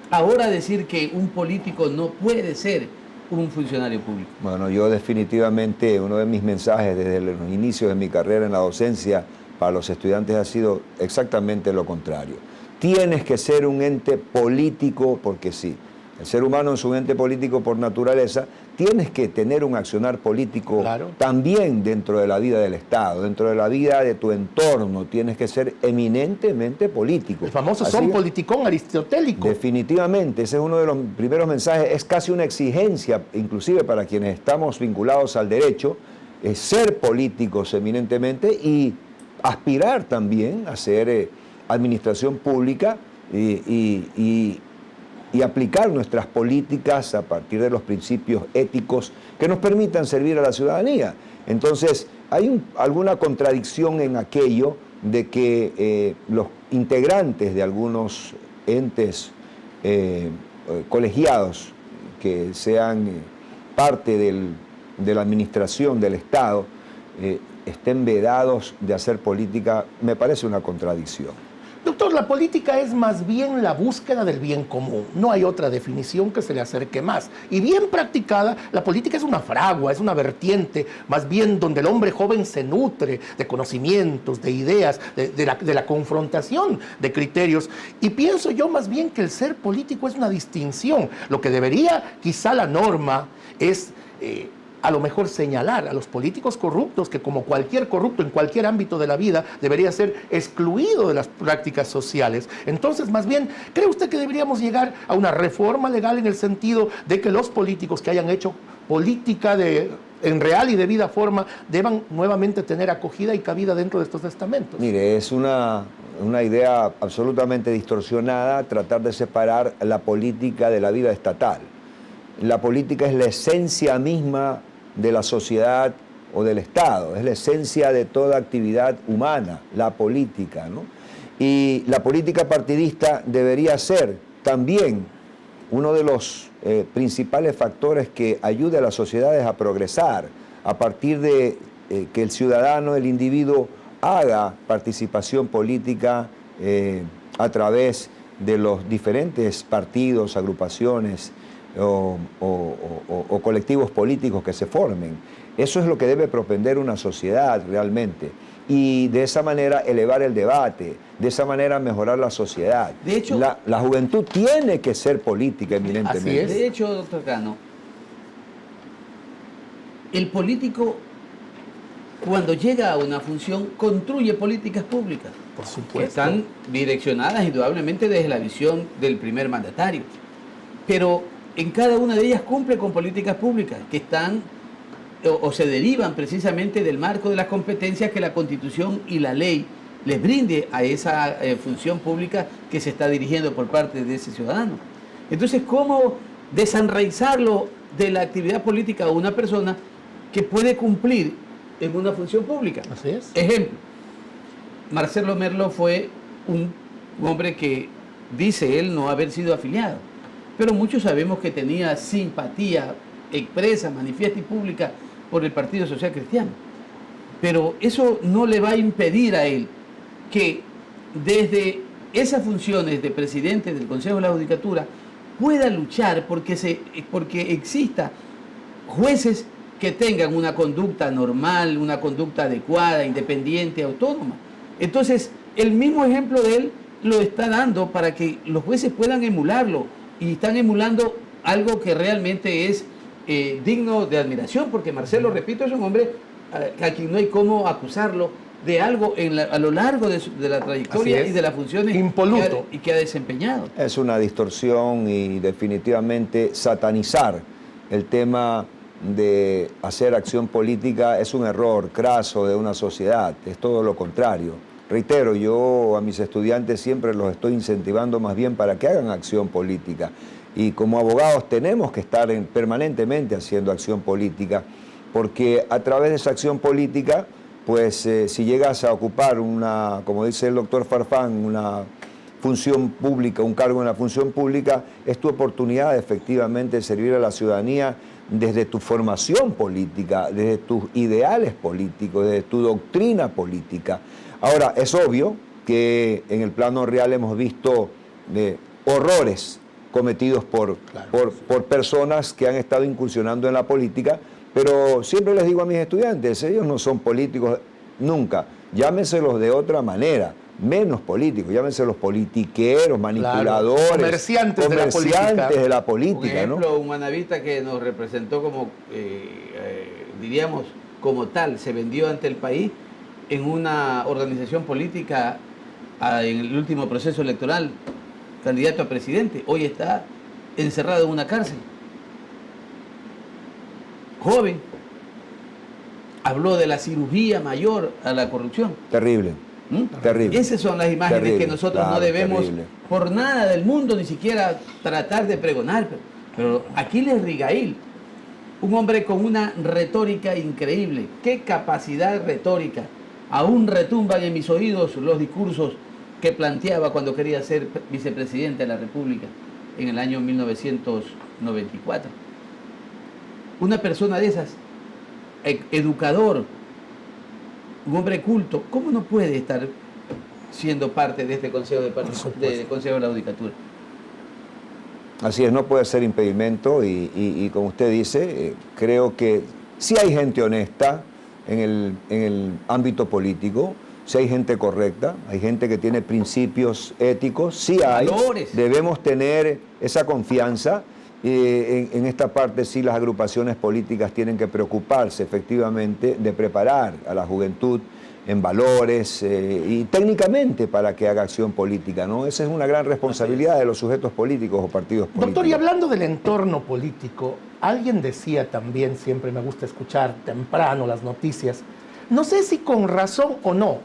ahora decir que un político no puede ser un funcionario público? Bueno, yo definitivamente, uno de mis mensajes desde los inicios de mi carrera en la docencia para los estudiantes ha sido exactamente lo contrario. tienes que ser un ente político, porque sí, el ser humano es un ente político por naturaleza, tienes que tener un accionar político también dentro de la vida del Estado, dentro de la vida de tu entorno, tienes que ser eminentemente político. El famoso son politicón aristotélico. Definitivamente, ese es uno de los primeros mensajes, es casi una exigencia, inclusive para quienes estamos vinculados al derecho, es ser políticos eminentemente y aspirar también a ser administración pública y aplicar nuestras políticas a partir de los principios éticos que nos permitan servir a la ciudadanía. Entonces, hay alguna contradicción en aquello de que los integrantes de algunos entes colegiados que sean parte de la administración del Estado estén vedados de hacer política, me parece una contradicción. Doctor, la política es más bien la búsqueda del bien común. No hay otra definición que se le acerque más. Y bien practicada, la política es una fragua, es una vertiente, más bien donde el hombre joven se nutre de conocimientos, de ideas, de la confrontación de criterios. Y pienso yo más bien que el ser político es una distinción. Lo que debería, quizá la norma, es a lo mejor señalar a los políticos corruptos, que como cualquier corrupto en cualquier ámbito de la vida, debería ser excluido de las prácticas sociales. Entonces, más bien, ¿cree usted que deberíamos llegar a una reforma legal en el sentido de que los políticos que hayan hecho política en real y debida forma deban nuevamente tener acogida y cabida dentro de estos estamentos? Mire, es una idea absolutamente distorsionada tratar de separar la política de la vida estatal. La política es la esencia misma de la sociedad o del Estado, es la esencia de toda actividad humana, la política, ¿no? Y la política partidista debería ser también uno de los principales factores que ayude a las sociedades a progresar a partir de que el ciudadano, el individuo, haga participación política a través de los diferentes partidos, agrupaciones, o colectivos políticos que se formen. Eso es lo que debe propender una sociedad realmente. Y de esa manera elevar el debate, de esa manera mejorar la sociedad. De hecho, la juventud tiene que ser política eminentemente. Así es. De hecho, doctor Cano, el político, cuando llega a una función, construye políticas públicas. Por supuesto. Que están direccionadas indudablemente desde la visión del primer mandatario. Pero en cada una de ellas cumple con políticas públicas que están o se derivan precisamente del marco de las competencias que la Constitución y la ley les brinde a esa función pública que se está dirigiendo por parte de ese ciudadano. Entonces, ¿cómo desenraizarlo de la actividad política a una persona que puede cumplir en una función pública? Así es. Ejemplo, Marcelo Merlo fue un hombre que dice él no haber sido afiliado, pero muchos sabemos que tenía simpatía expresa, manifiesta y pública por el Partido Social Cristiano. Pero eso no le va a impedir a él que desde esas funciones de presidente del Consejo de la Judicatura pueda luchar porque exista jueces que tengan una conducta normal, una conducta adecuada, independiente, autónoma. Entonces, el mismo ejemplo de él lo está dando para que los jueces puedan emularlo. Y están emulando algo que realmente es digno de admiración, porque Marcelo, repito, es un hombre a quien no hay cómo acusarlo de algo a lo largo de la trayectoria y de las funciones que ha desempeñado. Es una distorsión y definitivamente satanizar el tema de hacer acción política es un error craso de una sociedad, es todo lo contrario. Reitero, yo a mis estudiantes siempre los estoy incentivando más bien para que hagan acción política. Y como abogados tenemos que estar permanentemente haciendo acción política, porque a través de esa acción política, pues si llegas a ocupar como dice el doctor Farfán, una función pública, un cargo en la función pública, es tu oportunidad efectivamente de servir a la ciudadanía desde tu formación política, desde tus ideales políticos, desde tu doctrina política. Ahora, es obvio que en el plano real hemos visto horrores cometidos por personas que han estado incursionando en la política, pero siempre les digo a mis estudiantes, ellos no son políticos nunca, llámenselos de otra manera, menos políticos, llámense los politiqueros, manipuladores, claro, comerciantes de la política. Un ejemplo, un manavita que nos representó como, diríamos, como tal, se vendió ante el país en una organización política en el último proceso electoral, candidato a presidente, hoy está encerrado en una cárcel. Joven, habló de la cirugía mayor a la corrupción. Terrible. Terrible. Esas son las imágenes que nosotros no debemos por nada del mundo ni siquiera tratar de pregonar. Pero Aquiles Rigail, un hombre con una retórica increíble. ¿Qué capacidad retórica? Aún retumban en mis oídos los discursos que planteaba cuando quería ser vicepresidente de la República en el año 1994. Una persona de esas, educador, un hombre culto, ¿cómo no puede estar siendo parte de este Consejo de la Judicatura? Así es, no puede ser impedimento y como usted dice, creo que sí hay gente honesta en el ámbito político, sí hay gente correcta, hay gente que tiene principios éticos, sí hay, valores. Debemos tener esa confianza. En esta parte sí las agrupaciones políticas tienen que preocuparse efectivamente de preparar a la juventud en valores y técnicamente para que haga acción política, ¿no? Esa es una gran responsabilidad de los sujetos políticos o partidos políticos. Doctor, y hablando del entorno político, alguien decía también, siempre me gusta escuchar temprano las noticias, no sé si con razón o no,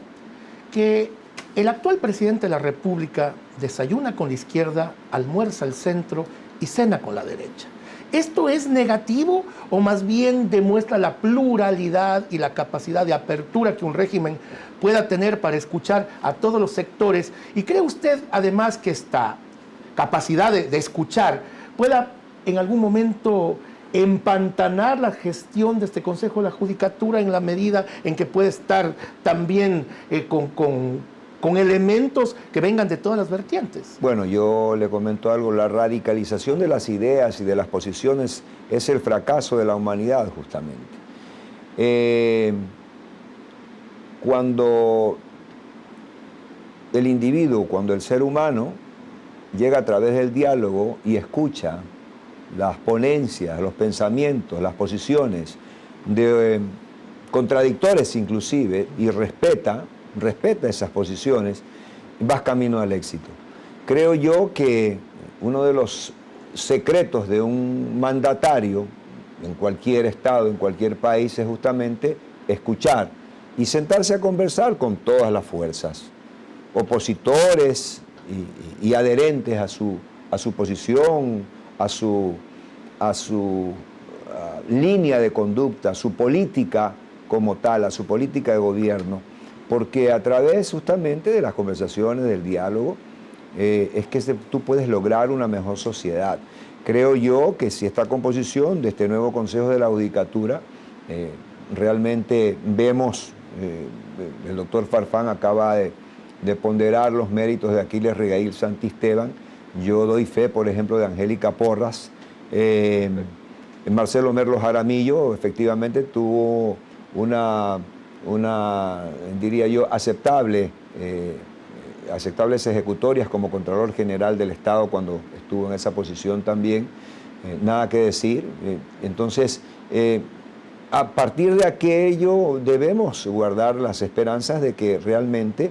que el actual presidente de la República desayuna con la izquierda, almuerza al centro y cena con la derecha. ¿Esto es negativo o más bien demuestra la pluralidad y la capacidad de apertura que un régimen pueda tener para escuchar a todos los sectores? ¿Y cree usted además que esta capacidad de escuchar pueda en algún momento empantanar la gestión de este Consejo de la Judicatura en la medida en que puede estar también con elementos que vengan de todas las vertientes? Bueno, yo le comento algo, la radicalización de las ideas y de las posiciones es el fracaso de la humanidad, justamente. Cuando el individuo, cuando el ser humano llega a través del diálogo y escucha las ponencias, los pensamientos, las posiciones de contradictores inclusive, y respeta esas posiciones, vas camino al éxito. Creo yo que uno de los secretos de un mandatario en cualquier estado, en cualquier país, es justamente escuchar y sentarse a conversar con todas las fuerzas, opositores y adherentes a su posición, a su línea de conducta, a su política como tal, a su política de gobierno. Porque a través justamente de las conversaciones, del diálogo, es que tú puedes lograr una mejor sociedad. Creo yo que si esta composición de este nuevo Consejo de la Judicatura, realmente vemos, el doctor Farfán acaba de ponderar los méritos de Aquiles Rigail Santisteban, yo doy fe, por ejemplo, de Angélica Porras, Marcelo Merlo Jaramillo efectivamente tuvo una diría yo, aceptables ejecutorias como Contralor General del Estado cuando estuvo en esa posición también, nada que decir. Entonces, a partir de aquello debemos guardar las esperanzas de que realmente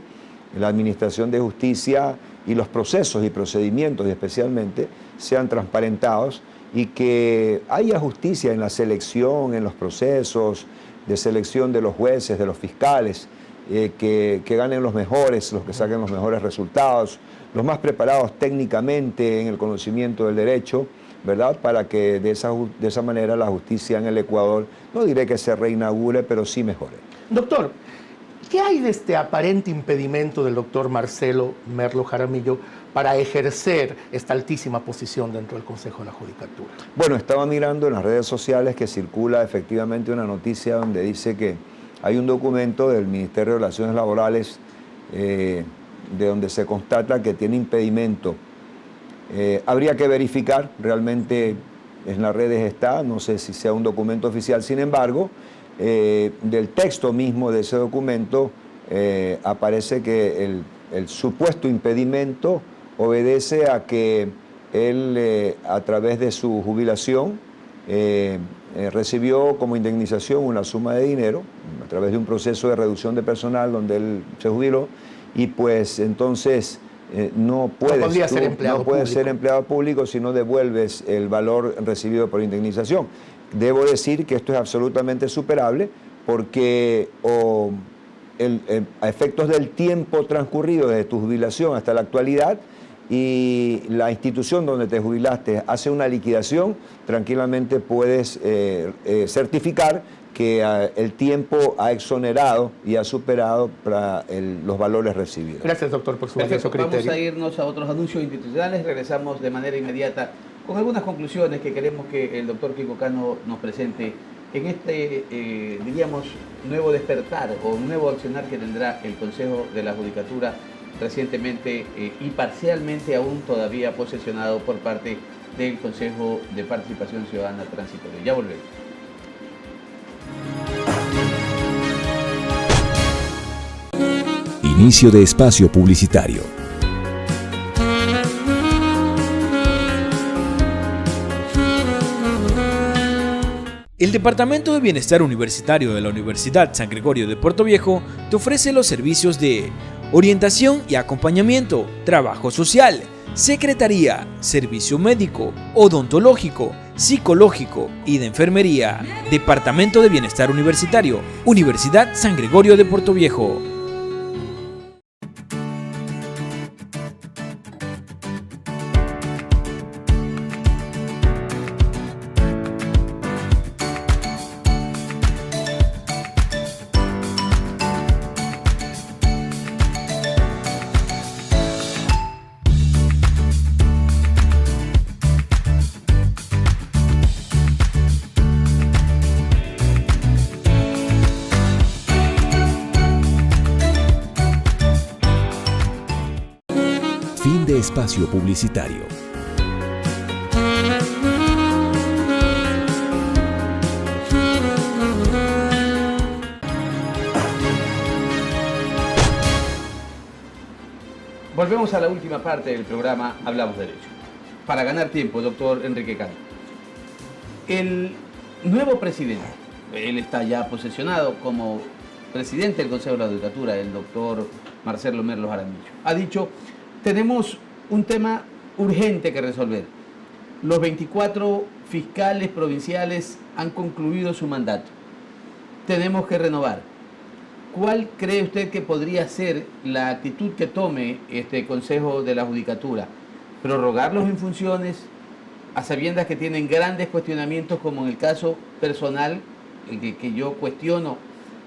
la Administración de Justicia y los procesos y procedimientos especialmente sean transparentados y que haya justicia en la selección, en los procesos de selección de los jueces, de los fiscales, que ganen los mejores, los que saquen los mejores resultados, los más preparados técnicamente en el conocimiento del derecho, ¿verdad? Para que de esa manera la justicia en el Ecuador, no diré que se reinaugure, pero sí mejore. Doctor, ¿qué hay de este aparente impedimento del doctor Marcelo Merlo Jaramillo para ejercer esta altísima posición dentro del Consejo de la Judicatura? Bueno, estaba mirando en las redes sociales que circula efectivamente una noticia donde dice que hay un documento del Ministerio de Relaciones Laborales de donde se constata que tiene impedimento. Habría que verificar, realmente en las redes está, no sé si sea un documento oficial, sin embargo, del texto mismo de ese documento aparece que el supuesto impedimento obedece a que él, a través de su jubilación, recibió como indemnización una suma de dinero a través de un proceso de reducción de personal donde él se jubiló, y pues entonces no puedes ser empleado público si no devuelves el valor recibido por indemnización. Debo decir que esto es absolutamente superable porque a efectos del tiempo transcurrido desde tu jubilación hasta la actualidad, y la institución donde te jubilaste hace una liquidación, tranquilamente puedes certificar que el tiempo ha exonerado y ha superado los valores recibidos. Gracias, doctor, por su valioso criterio. Vamos a irnos a otros anuncios institucionales. Regresamos de manera inmediata con algunas conclusiones que queremos que el doctor Kiko Cano nos presente en este, diríamos, nuevo despertar o un nuevo accionar que tendrá el Consejo de la Judicatura, recientemente y parcialmente aún todavía posesionado por parte del Consejo de Participación Ciudadana Transitoria. Ya volvemos. Inicio de espacio publicitario. El Departamento de Bienestar Universitario de la Universidad San Gregorio de Puerto Viejo te ofrece los servicios de orientación y acompañamiento, trabajo social, secretaría, servicio médico, odontológico, psicológico y de enfermería. Departamento de Bienestar Universitario, Universidad San Gregorio de Puerto Viejo. Fin de espacio publicitario. Volvemos a la última parte del programa Hablamos Derecho. Para ganar tiempo, doctor Enrique Cano. El nuevo presidente, él está ya posesionado como presidente del Consejo de la Judicatura, el doctor Marcelo Merlo Jaramillo, ha dicho: tenemos un tema urgente que resolver. Los 24 fiscales provinciales han concluido su mandato. Tenemos que renovar. ¿Cuál cree usted que podría ser la actitud que tome este Consejo de la Judicatura? ¿Prorrogarlos en funciones a sabiendas que tienen grandes cuestionamientos, como en el caso personal, que yo cuestiono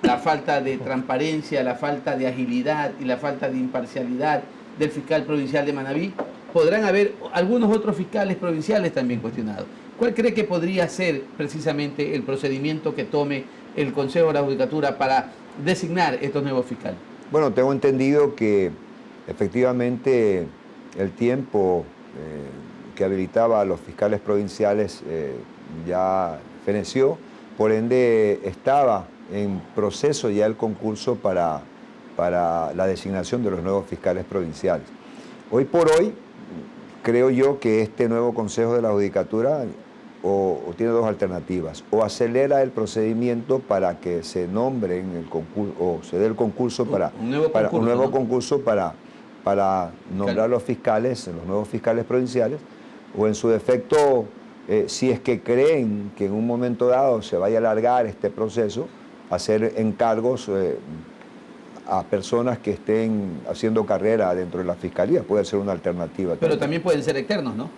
la falta de transparencia, la falta de agilidad y la falta de imparcialidad del fiscal provincial de Manabí? Podrán haber algunos otros fiscales provinciales también cuestionados. ¿Cuál cree que podría ser precisamente el procedimiento que tome el Consejo de la Judicatura para designar estos nuevos fiscales? Bueno, tengo entendido que efectivamente el tiempo que habilitaba a los fiscales provinciales ya feneció, por ende estaba en proceso ya el concurso para la designación de los nuevos fiscales provinciales. Hoy por hoy, creo yo que este nuevo Consejo de la Judicatura o tiene dos alternativas: o acelera el procedimiento para que se nombre en el concurso, o se dé el concurso para un nuevo concurso para nombrar los nuevos fiscales provinciales, o en su defecto, si es que creen que en un momento dado se vaya a alargar este proceso, hacer encargos a personas que estén haciendo carrera dentro de la Fiscalía. Puede ser una alternativa. Pero también pueden ser externos, ¿no?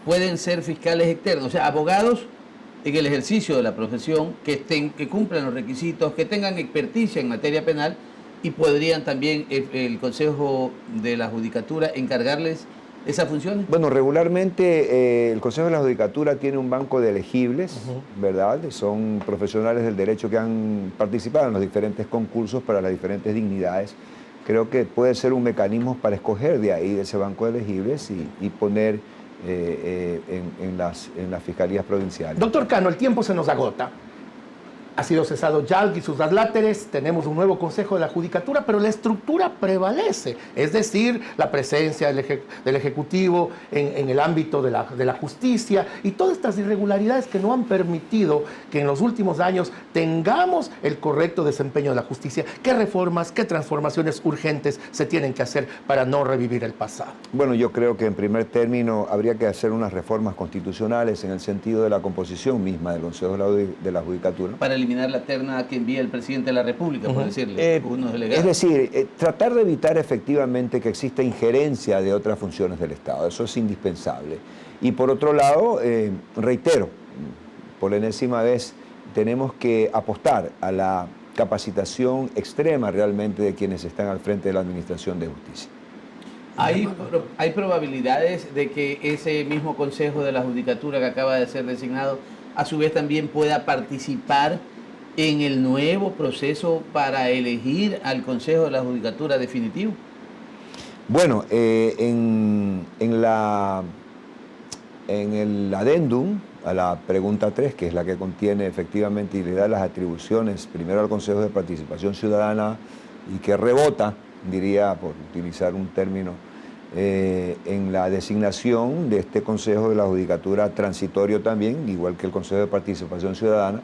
Pueden ser fiscales externos, o sea, abogados en el ejercicio de la profesión que cumplan los requisitos, que tengan experticia en materia penal, y podrían también el Consejo de la Judicatura encargarles esas funciones. Bueno, regularmente el Consejo de la Judicatura tiene un banco de elegibles, ¿verdad? Son profesionales del derecho que han participado en los diferentes concursos para las diferentes dignidades. Creo que puede ser un mecanismo para escoger de ahí, de ese banco de elegibles, y poner en las fiscalías provinciales. Doctor Cano, el tiempo se nos agota. Ha sido cesado Yalc y sus adláteres, tenemos un nuevo Consejo de la Judicatura, pero la estructura prevalece, es decir, la presencia del Ejecutivo en el ámbito de la justicia y todas estas irregularidades que no han permitido que en los últimos años tengamos el correcto desempeño de la justicia. ¿Qué reformas, qué transformaciones urgentes se tienen que hacer para no revivir el pasado? Bueno, yo creo que en primer término habría que hacer unas reformas constitucionales en el sentido de la composición misma del Consejo de la Judicatura. Para eliminar la terna que envía el presidente de la República, por decirle, unos delegados. Es decir, tratar de evitar efectivamente que exista injerencia de otras funciones del Estado, eso es indispensable. Y por otro lado, reitero, por la enésima vez, tenemos que apostar a la capacitación extrema realmente de quienes están al frente de la Administración de Justicia. ¿Hay probabilidades de que ese mismo Consejo de la Judicatura que acaba de ser designado, a su vez también pueda participar en el nuevo proceso para elegir al Consejo de la Judicatura definitivo? Bueno, en el adendum a la pregunta 3, que es la que contiene efectivamente y le da las atribuciones primero al Consejo de Participación Ciudadana y que rebota, diría, por utilizar un término, en la designación de este Consejo de la Judicatura transitorio también, igual que el Consejo de Participación Ciudadana,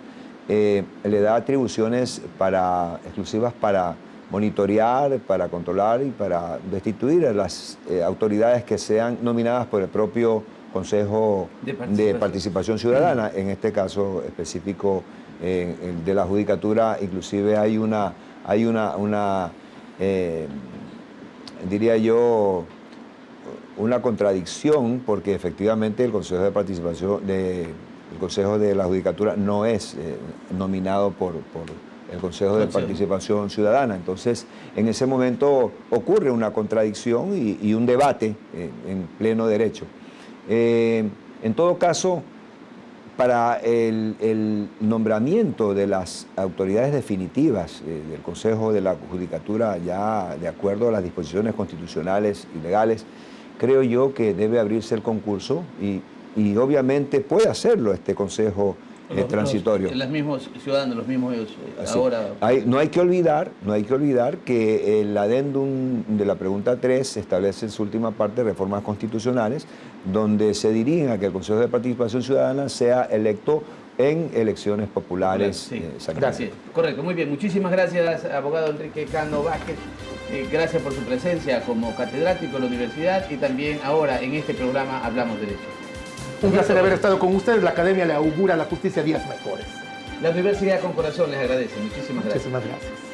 le da atribuciones exclusivas para monitorear, para controlar y para destituir a las autoridades que sean nominadas por el propio Consejo de Participación Ciudadana. En este caso específico de la Judicatura, inclusive hay una diría yo, una contradicción, porque efectivamente el Consejo de Participación, el Consejo de la Judicatura no es nominado por el Consejo de Participación Ciudadana. Entonces, en ese momento ocurre una contradicción y un debate en pleno derecho. En todo caso, para el nombramiento de las autoridades definitivas del Consejo de la Judicatura, ya de acuerdo a las disposiciones constitucionales y legales, creo yo que debe abrirse el concurso y obviamente puede hacerlo este Consejo transitorio. Los mismos ciudadanos, los mismos ahora. No hay que olvidar que el adendum de la pregunta 3 establece en su última parte reformas constitucionales donde se dirigen a que el Consejo de Participación Ciudadana sea electo en elecciones populares. Sí. Gracias. Correcto, muy bien. Muchísimas gracias, abogado Enrique Cano Vázquez. Gracias por su presencia como catedrático de la universidad y también ahora en este programa Hablamos Derecho. Un placer haber estado con ustedes. La Academia le augura a la justicia días mejores. La Universidad con Corazón les agradece. Muchísimas gracias. Muchísimas gracias.